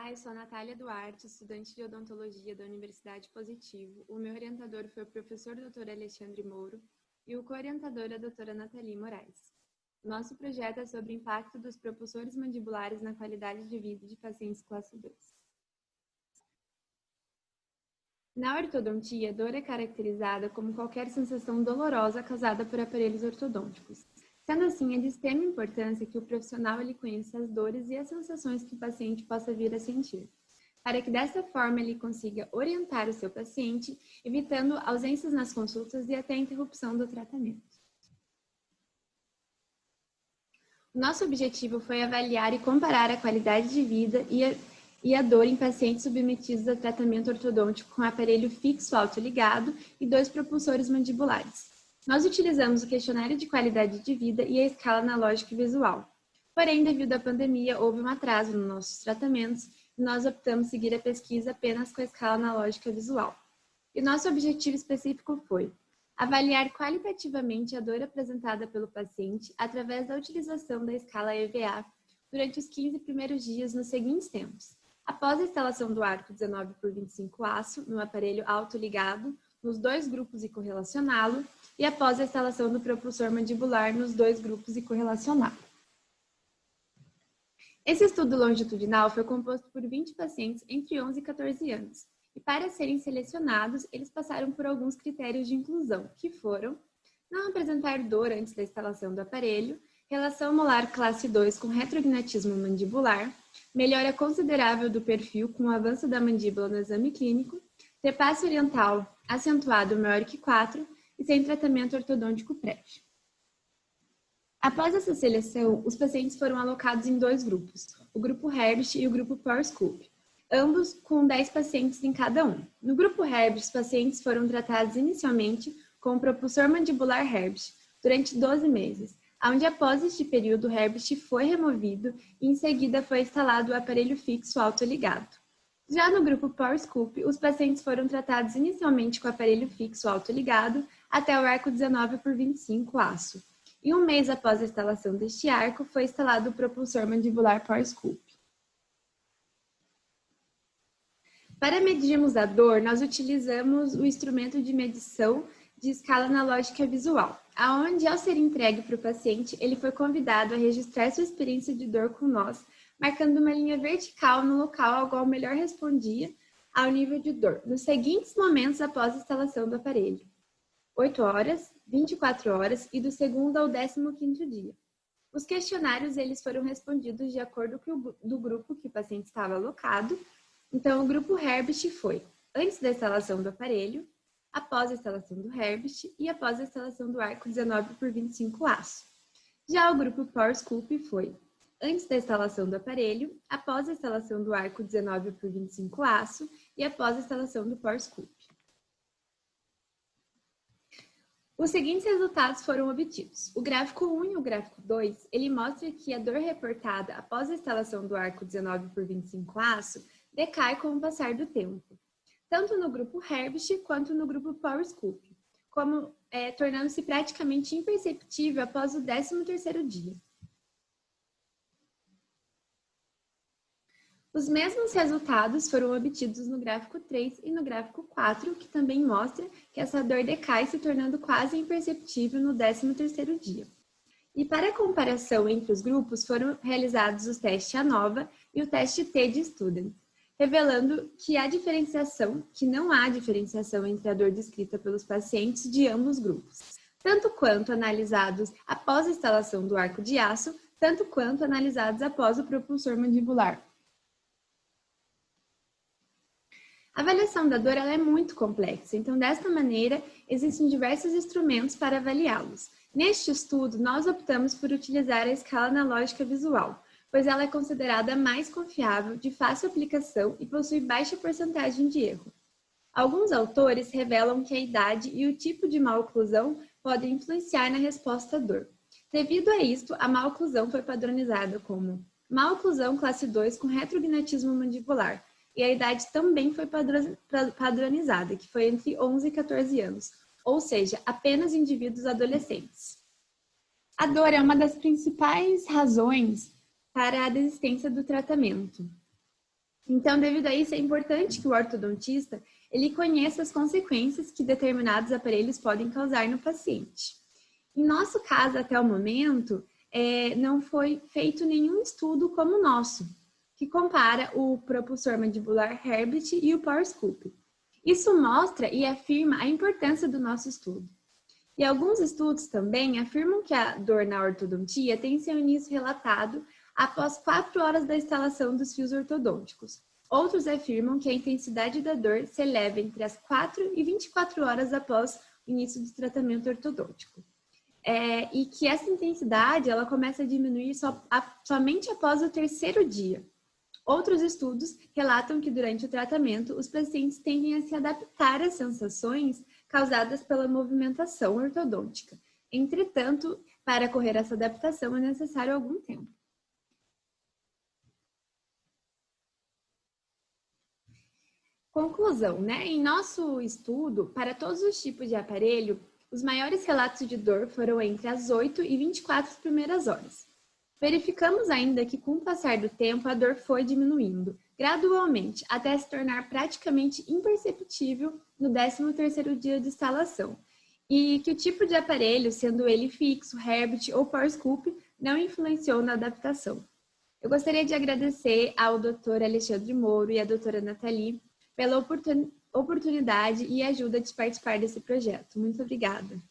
Olá, eu sou a Natália Duarte, estudante de odontologia da Universidade Positivo. O meu orientador foi o professor Dr. Alexandre Mouro e o co-orientador a doutora Nathalie Moraes. Nosso projeto é sobre o impacto dos propulsores mandibulares na qualidade de vida de pacientes classe 2. Na ortodontia, dor é caracterizada como qualquer sensação dolorosa causada por aparelhos ortodônticos. Sendo assim, é de extrema importância que o profissional ele conheça as dores e as sensações que o paciente possa vir a sentir, para que dessa forma ele consiga orientar o seu paciente, evitando ausências nas consultas e até a interrupção do tratamento. O nosso objetivo foi avaliar e comparar a qualidade de vida e a dor em pacientes submetidos a tratamento ortodôntico com aparelho fixo autoligado e 2 propulsores mandibulares. Nós utilizamos o questionário de qualidade de vida e a escala analógica e visual. Porém, devido à pandemia, houve um atraso nos nossos tratamentos e nós optamos seguir a pesquisa apenas com a escala analógica e visual. E nosso objetivo específico foi avaliar qualitativamente a dor apresentada pelo paciente através da utilização da escala EVA durante os 15 primeiros dias nos seguintes tempos. Após a instalação do arco 19x25 aço no aparelho autoligado, nos 2 grupos e correlacioná-lo, e após a instalação do propulsor mandibular nos 2 grupos e correlacioná-lo. Esse estudo longitudinal foi composto por 20 pacientes entre 11 e 14 anos, e para serem selecionados, eles passaram por alguns critérios de inclusão, que foram não apresentar dor antes da instalação do aparelho, relação molar classe 2 com retrognatismo mandibular, melhora considerável do perfil com o avanço da mandíbula no exame clínico, trepasse oriental acentuado maior que 4 e sem tratamento ortodôntico prévio. Após essa seleção, os pacientes foram alocados em 2 grupos, o grupo Herbst e o grupo PowerScope, ambos com 10 pacientes em cada um. No grupo Herbst, os pacientes foram tratados inicialmente com o propulsor mandibular Herbst durante 12 meses, onde após este período o Herbst foi removido e em seguida foi instalado o aparelho fixo autoligado. Já no grupo PowerScope, os pacientes foram tratados inicialmente com o aparelho fixo autoligado até o arco 19x25 aço. E um mês após a instalação deste arco, foi instalado o propulsor mandibular PowerScope. Para medirmos a dor, nós utilizamos o instrumento de medição de escala analógica visual, aonde ao ser entregue para o paciente, ele foi convidado a registrar sua experiência de dor com nós, marcando uma linha vertical no local ao qual melhor respondia ao nível de dor, nos seguintes momentos após a instalação do aparelho: 8 horas, 24 horas e do 2º ao 15º dia. Os questionários eles foram respondidos de acordo com do grupo que o paciente estava alocado. Então, o grupo Herbst foi antes da instalação do aparelho, após a instalação do Herbst e após a instalação do arco 19x25 aço. Já o grupo PowerScope foi antes da instalação do aparelho, após a instalação do arco 19x25 aço e após a instalação do PowerScope. Os seguintes resultados foram obtidos. O gráfico 1 e o gráfico 2, ele mostra que a dor reportada após a instalação do arco 19x25 aço decai com o passar do tempo, tanto no grupo Herbst quanto no grupo PowerScope, tornando-se praticamente imperceptível após o 13º dia. Os mesmos resultados foram obtidos no gráfico 3 e no gráfico 4, que também mostra que essa dor decai, se tornando quase imperceptível no 13º dia. E para comparação entre os grupos, foram realizados os testes ANOVA e o teste T de Student, revelando que não há diferenciação entre a dor descrita pelos pacientes de ambos grupos, tanto quanto analisados após a instalação do arco de aço, tanto quanto analisados após o propulsor mandibular. A avaliação da dor ela é muito complexa, então desta maneira existem diversos instrumentos para avaliá-los. Neste estudo, nós optamos por utilizar a escala analógica visual, pois ela é considerada a mais confiável, de fácil aplicação e possui baixa porcentagem de erro. Alguns autores revelam que a idade e o tipo de maloclusão podem influenciar na resposta à dor. Devido a isto, a maloclusão foi padronizada como maloclusão classe 2 com retrognatismo mandibular, e a idade também foi padronizada, que foi entre 11 e 14 anos, ou seja, apenas indivíduos adolescentes. A dor é uma das principais razões para a desistência do tratamento. Então, devido a isso, é importante que o ortodontista ele conheça as consequências que determinados aparelhos podem causar no paciente. Em nosso caso, até o momento, não foi feito nenhum estudo como o nosso, que compara o propulsor mandibular Herbert e o PowerScope. Isso mostra e afirma a importância do nosso estudo. E alguns estudos também afirmam que a dor na ortodontia tem seu início relatado após 4 horas da instalação dos fios ortodônticos. Outros afirmam que a intensidade da dor se eleva entre as 4 e 24 horas após o início do tratamento ortodôntico. E que essa intensidade ela começa a diminuir somente após o 3º dia. Outros estudos relatam que durante o tratamento, os pacientes tendem a se adaptar às sensações causadas pela movimentação ortodôntica. Entretanto, para ocorrer essa adaptação é necessário algum tempo. Conclusão, né? Em nosso estudo, para todos os tipos de aparelho, os maiores relatos de dor foram entre as 8 e 24 primeiras horas. Verificamos ainda que, com o passar do tempo, a dor foi diminuindo, gradualmente, até se tornar praticamente imperceptível no 13º dia de instalação, e que o tipo de aparelho, sendo ele fixo, Herbert ou PowerScope, não influenciou na adaptação. Eu gostaria de agradecer ao Dr. Alexandre Moro e à doutora Nathalie pela oportunidade e ajuda de participar desse projeto. Muito obrigada.